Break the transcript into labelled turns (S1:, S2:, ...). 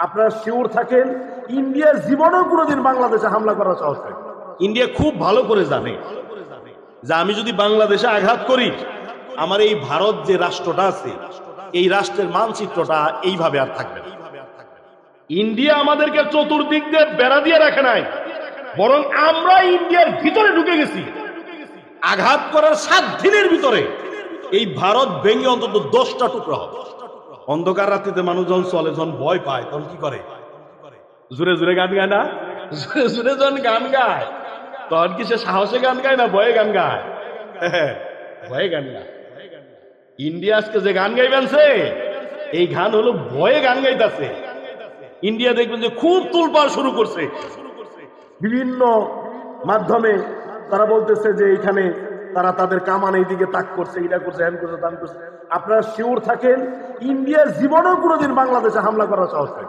S1: আপনারা শিওর থাকেন ইন্ডিয়ার জীবনেও কোনোদিন বাংলাদেশে হামলা করার সাহস নেই। ইন্ডিয়া খুব ভালো করে জানে যে আমি যদি বাংলাদেশে আঘাত করি, আমার এই ভারত যে রাষ্ট্রটা আছে, এই রাষ্ট্রের মানচিত্রটা এইভাবে আর থাকবে না। ইন্ডিয়া আমাদেরকে চতুর্দিক দিয়ে বেড়া দিয়ে রাখে নাই, বরং আমরা ইন্ডিয়ার ভিতরে ঢুকে গেছি। আঘাত করার 7 দিনের ভিতরে এই ভারত ভেঙে অন্তত 10টা টুকরা হবে। অন্ধকার রাত্রিতে মানুষ যখন চলে, যখন ভয় পায়, তখন কি করে? জোরে জোরে গান গায় না? জোরে জোরে যখন গান গায়, তখন কি সে সাহসে গান গায় না ভয়ে গান গায়? ভয়ে গান গায়। ইন্ডিয়া আজকে যে গান গাইবেনছে, এই গান হলো ভয়ে গান গাইতেছে। ইন্ডিয়া দেখবেন যে খুব তোলপাড় শুরু করছে, বিভিন্ন মাধ্যমে তারা বলতেছে যে এখানে তারা তাদের কামান এই দিকে তাক করছে, এটা করছে, হ্যান করছে, তান করছে। আপনারা শিওর থাকেন ইন্ডিয়ার জীবনেও কোনোদিন বাংলাদেশে হামলা করার সাহস নেই।